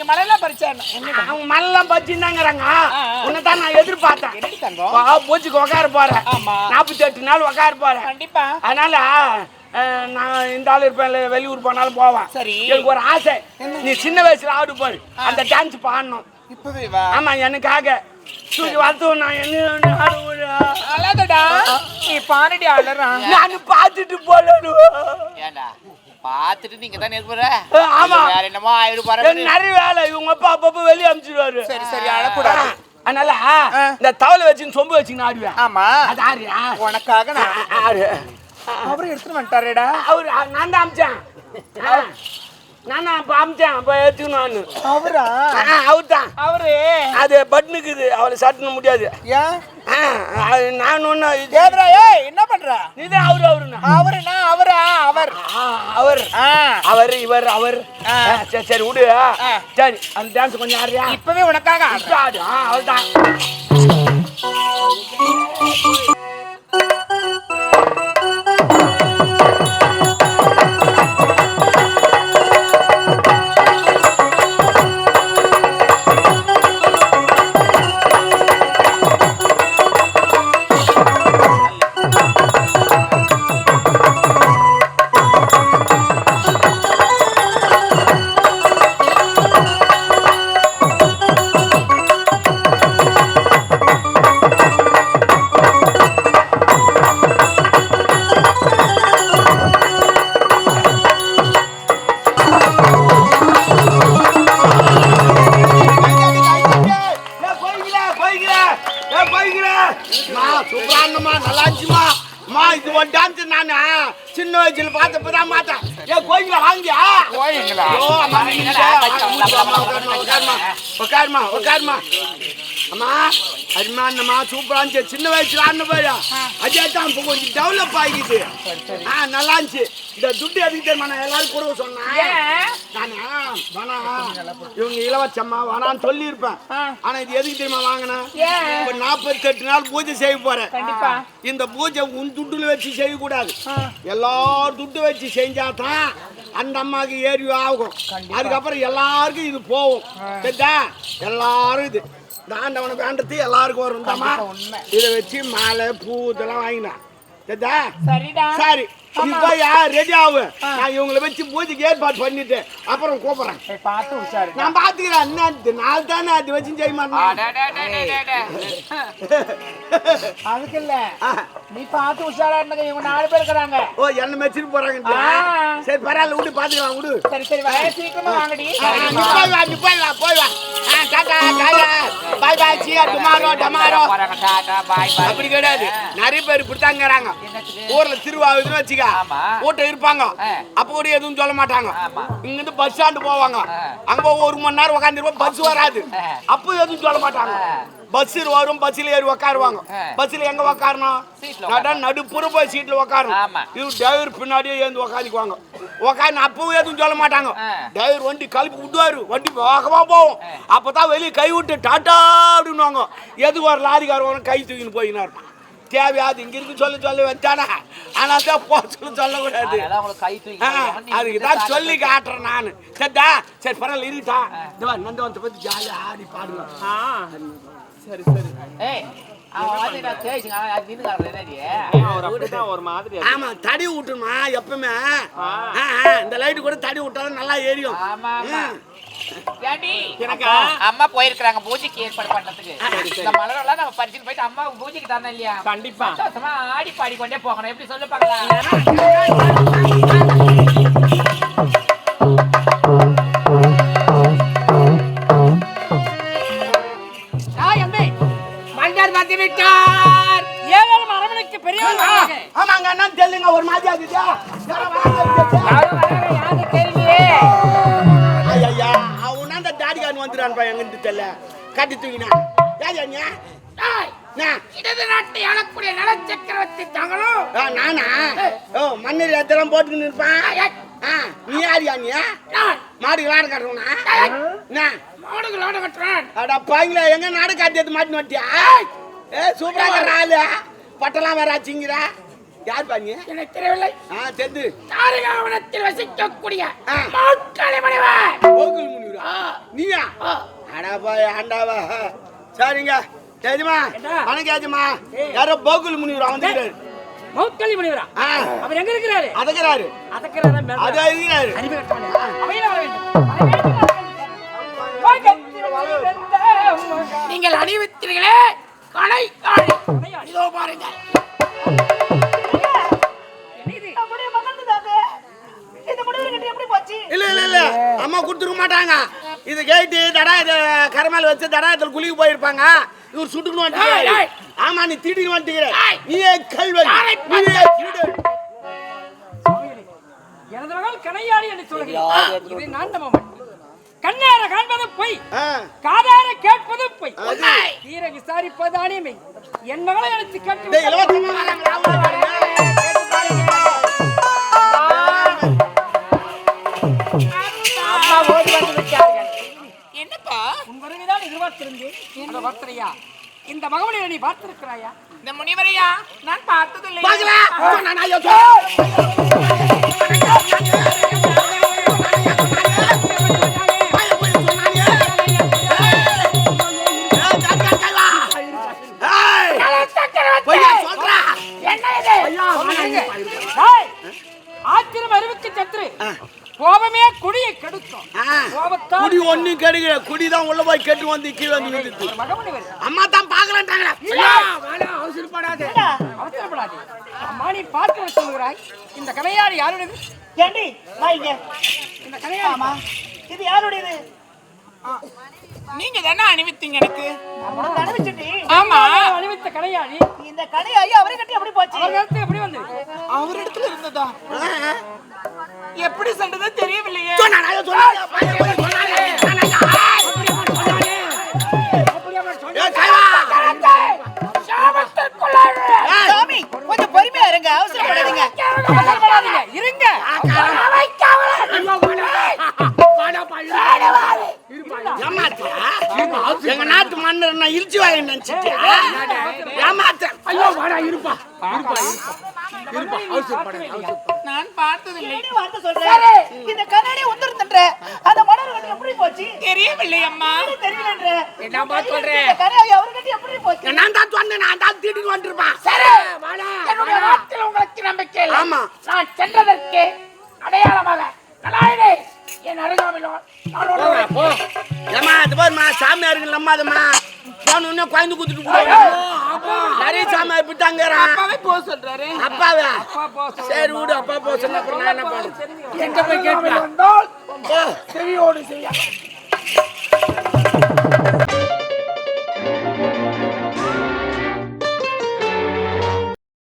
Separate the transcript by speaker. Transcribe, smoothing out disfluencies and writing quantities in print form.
Speaker 1: மலையெல்லாம் பறிச்சாங்க.
Speaker 2: அவங்க மலையெல்லாம் பறிச்சுருந்தாங்கிறாங்க. உன்னைத்தான் நான் எதிர்பார்த்தேன். பூச்சிக்கு உக்கார போறேன். 48 நாள் உக்கார போறேன்.
Speaker 1: கண்டிப்பா.
Speaker 2: அதனால நான் இந்த ஆள் இருப்பேன், வெளியூர் போனாலும் போவேன்.
Speaker 1: சரி, எனக்கு
Speaker 2: ஒரு ஆசை. நீ சின்ன வயசுல ஆடு பாரு, அந்த டான்ஸ் பாடணும்.
Speaker 1: இப்பவே வா.
Speaker 2: ஆமா, எனக்காக தூக்கி வளர்த்து நான் என்ன
Speaker 1: அழகடா. நீ பாரடி ஆளறா.
Speaker 2: நான் பார்த்துட்டு போலணும்.
Speaker 3: ஏண்டா பாத்துட்டு நீங்க தானே இருப்பற?
Speaker 2: ஆமா,
Speaker 3: வேற என்னமோ ஆயிடு பாரு.
Speaker 2: நிறைய வேலை. இவங்க அப்பா அப்பப்ப வெளியே அனுப்பிச்சிடுவாரு.
Speaker 1: சரி சரி, அழக்கூடாது.
Speaker 2: அதனால இந்த தவளை வச்சு சொம்பு வச்சு ஆடுவேன்.
Speaker 1: ஆமா,
Speaker 2: அது ஆடுறியா?
Speaker 1: உனக்காக நான் ஆடு. அவரு எடுத்துட்டு வந்துட்டாரேடா.
Speaker 2: அவரு நான் தான் அமிச்சேன். நானா அப்ப அமிச்சேன், அப்ப எடுத்துக்கணும்.
Speaker 1: அவரா?
Speaker 2: அவர் தான்.
Speaker 1: அவரு
Speaker 2: அது பட்னுக்குது, அவளை சட்டுன முடியாது.
Speaker 1: ஏன்?
Speaker 2: நான் ஒண்ணு
Speaker 1: என்ன பண்ற?
Speaker 2: நீதான் அவரு. அவருண்ணா
Speaker 1: அவருனா அவரா? அவர்
Speaker 2: அவர் அவர் இவர் அவர். சரி சரி விடு. சரி, அந்த டான்ஸ் கொஞ்சம் ஆடுறியா?
Speaker 1: இப்பவே உனக்காக
Speaker 2: ஆடு. அவள்தான். சின்ன வயசுல பார்த்தப்பதான் மாட்டேன். கோயில வாங்கியா? உட்காருமா உட்காருமா. அம்மா அருமா அண்ணம்மா சூப்பரா இருந்துச்சு. சின்ன வயசுல ஆடின போயா அதே தான் இப்போ கொஞ்சம் டெவலப் ஆகிக்குது. நல்லா இருந்துச்சு. இந்த துட்டு எதுக்கு தெரியுமா நான் எல்லாரும் கூட சொன்னேன். நானா இவங்க இளவச்சம்மா வேணான்னு சொல்லியிருப்பேன். ஆனா இது எதுக்கு தெரியுமா வாங்கினேன்? இப்ப 48 நாள் பூஜை செய்ய போறேன். இந்த பூஜை உன் துட்டுல வச்சு செய்யக்கூடாது. எல்லாரும் துட்டு வச்சு செஞ்சாதான் அந்த அம்மாவுக்கு ஏறி ஆகும். அதுக்கப்புறம் எல்லாருக்கும் இது போகும். சரிதா? எல்லாரும் இது ஆண்டவனை வேண்டது எல்லாருக்கும் வரும். இதை வச்சு மாலை பூ இதெல்லாம் வாங்கினேன். சரி, ரெடி ஆகு. நான் இவங்களை வச்சு பூஜைக்கு ஏற்பாடு பண்ணிட்டு அப்புறம் கூப்பிடுறேன். நான் பாத்துக்கிறேன். நாள் தானே அது வச்சு செய்ய மாட்டேன்.
Speaker 1: அதுக்கு இல்ல, நீ பார்த்து உஷாரா இருந்த. இவங்க 4 பேர் இருக்கிறாங்க.
Speaker 2: ஓ, என்ன மெச்சிட்டு போறாங்க. சரி பரவாயில்ல, விடு பாத்துக்கலாம் விடு.
Speaker 1: சரி சரி, சீக்கிரமா வாங்கடி.
Speaker 2: போய் வா. பாய் பாய். சியா டுமாரோ டமாரோ. அப்படி கிடையாது. நிறைய பேர் இப்படித்தாங்கிறாங்க. ஊர்ல திருவாவுதுன்னு வச்சுக்க கூட்டம் இருப்பாங்க. அப்ப கூட எதுவும் சொல்ல மாட்டாங்க. இங்க இருந்து பஸ் ஸ்டாண்டு போவாங்க. அங்க 1 மணி நேரம் உட்காந்துருப்போம். பஸ் வராது. அப்ப எதுவும் சொல்ல மாட்டாங்க. பஸ் வரும், பஸ்ல ஏறி உட்காருவாங்க. பஸ்ல எங்க உட்காரணும்? நடுப்புற போய் சீட்ல உட்காரணும். இது டிரைவர் பின்னாடியே ஏந்து உட்காந்துக்குவாங்க. உட்காந்து அப்பவும் எதுவும் சொல்ல மாட்டாங்க. டிரைவர் வண்டி கழுப்பி விட்டுவாரு. வண்டி வேகமா போகும். அப்பதான் வெளியே கை விட்டு டாட்டா அப்படின்னுவாங்க. எதுக்கு ஒரு லாரிக்காரன் கை தூக்கின்னு போயினார். தேவையாது இங்க இருக்கு சொல்ல வச்சானா. ஆனா தான் சொல்லக்கூடாது. அதுக்குதான் சொல்லி காட்டுறேன் நானு. சரிதா? சரி பரவாயில்ல இருக்கா. நந்தவனத்தை பத்தி ஜாலியா ஆடி பாடுங்க.
Speaker 1: சரி சரி.
Speaker 2: ஆமா, தடி விட்டுமா எப்பவுமே. இந்த லைட்டு கூட தடி விட்டாலும் நல்லா எரியும்.
Speaker 3: அம்மா போயிருக்காங்க பூஜைக்கு ஏற்பாடு பண்றதுக்கு. இந்த மலரெல்லாம் நம்ம பறிச்சுட்டு போயிட்டு அம்மா பூஜைக்கு தரணும் இல்லையா?
Speaker 1: கண்டிப்பா.
Speaker 3: சந்தோஷமா ஆடி பாடி கொண்டே போகணும். எப்படி சொல்லு பாக்கலாம்.
Speaker 2: ஆமாங்க, என்ன தெரியலங்க. ஒரு மாதிரி ஆகுதா? ஐயா, அவன் அந்த டாடிகான் வந்துடுறான்பா. எங்கிட்டு தெரியல கட்டி தூக்கினா.
Speaker 1: இடது நாட்டை ஆளக்கூடிய நல சக்கரவர்த்தி தாங்களும்.
Speaker 2: நானா? ஓ, மண்ணீர் எத்தெல்லாம் போட்டுக்கின்னு இருப்பான். நீ யாரியா? நீ மாடு விளாட கட்டுறா?
Speaker 1: மாடுகள் ஆட கட்டுறான்.
Speaker 2: அடா பாங்களா, எங்க நாடு காட்டி மாட்டின்னு வட்டியா? சூப்பரா ஆளு. பட்டெல்லாம் வேற ஆச்சுங்கிறா. யார் பாங்க
Speaker 1: எனக்கு தெரியவில்லை.
Speaker 2: தெரிந்து
Speaker 1: தாரிகாவனத்தில் வசிக்கக்கூடிய மௌட்கலை முனிவர்.
Speaker 2: கோகுல் முனிவரா நீயா அடாபா ஆண்டாவா சரிங்க ஏஜமா வணக்கம் ஏஜமா யாரோ கோகுல் முனிவரா வந்துட்டாரு
Speaker 1: மௌட்கலை முனிவரா அவர் எங்க இருக்கிறாரு
Speaker 2: அதக்கறாரு அது இருக்கிறாரு
Speaker 1: அவையில வர வேண்டும் நீங்கள் அணிவித்தீர்களே கணை காணி இதோ பாருங்க
Speaker 2: இல்ல அம்மா கொடுத்துக்க மாட்டாங்க இது கேட்டு தடா கரமேல வச்சு தடாயத்தில் குளிக்க போயிருப்பாங்க இவர் சுட்டுக்கணும் ஆமா நீ தீட்டுக்கு வந்துக்கிற நீயே கல்வன் நீயே திருடன்
Speaker 1: எனது மகள் கணையாளி என்று சொல்கிறேன் இது நான் நம்ப கண்ணார காண்பது பொய் காதார கேட்பது பொய் தீர விசாரிப்பதானே மெய் என் மகளை அழைத்து கேட்டு
Speaker 3: என்னப்பா
Speaker 1: உன் வருகைதான் எதிர்பார்த்திருந்தேன் அந்த வார்த்தையா இந்த மகவனை நீ பார்த்திருக்கிறாயா
Speaker 3: இந்த முனிவரையா நான் பார்த்ததில்லை
Speaker 1: ஆத்திரம் அறிவுக்கு சற்று கோபமே குடியை கெடுக்கும்
Speaker 2: குடி ஒண்ணு கெடுக்கிற குடிதான் உள்ள போய் கெட்டு வந்து கீழே வந்து அம்மா தான் பாக்கலான்ட்டாங்களா
Speaker 1: அவசரப்படாதே அம்மா நீ பார்க்க சொல்லுகிறாய் இந்த கதையாடு யாருடையது
Speaker 4: ஏண்டி வாங்க
Speaker 1: இந்த கதையாமா
Speaker 4: இது யாருடையது
Speaker 3: நீங்க தானே அணிவித்தீங்க எனக்கு
Speaker 4: உனக்கு அனுப்பிச்சுட்டி
Speaker 3: ஆமா
Speaker 1: அணிவித்த கதையாடி
Speaker 4: இந்த கடையாயி அவரை கட்டி எப்படி போச்சு
Speaker 1: அவர் கருத்து எப்படி வந்து
Speaker 3: அவர் இடத்துல இருந்ததா எப்படி சென்றதோ தெரியவில்லையே
Speaker 4: சாமி கொஞ்சம் பொறுமையா இருங்க அவசரப்படாதீங்க
Speaker 1: இருங்க
Speaker 2: எங்க நாட்டு மன்னர் நான் இழிச்சு வாங்க நினைச்சிட்டியா ஏமாத்த ஐயோ வாடா இருப்பா
Speaker 3: நான் பார்த்ததில்லை
Speaker 4: வார்த்தை சொல்றேன் இந்த கண்ணாடி உந்திருந்தன்ற அந்த மணல் கட்டி எப்படி போச்சு
Speaker 3: தெரியவில்லை அம்மா
Speaker 4: தெரியலன்ற
Speaker 1: என்ன சொல்றேன்
Speaker 4: இந்த கடையாயி அவரை கட்டி எப்படி போச்சு
Speaker 2: நான் தான் சொன்னேன் நான் தான் தீட்டுக்கு வந்துருப்பான்
Speaker 1: சரி என்னுடைய வார்த்தையில் உங்களுக்கு நம்பிக்கை இல்லை
Speaker 2: ஆமா
Speaker 1: நான் சென்றதற்கு அடையாளமாக கலாயினே என் அருகாமையிலோ
Speaker 2: ஏமா அது பாருமா சாமியாருக்கு நம்பாதம்மா போன குழந்தை குத்துட்டு நிறைய சாமியார் பிட்டாங்க
Speaker 3: அப்பாவே போக சொல்றாரு
Speaker 2: அப்பாவே சரி விடு அப்பா போக சொன்ன என்ன பண்ணு
Speaker 1: எங்க போய் கேட்கலாம் செவியோடு செய்ய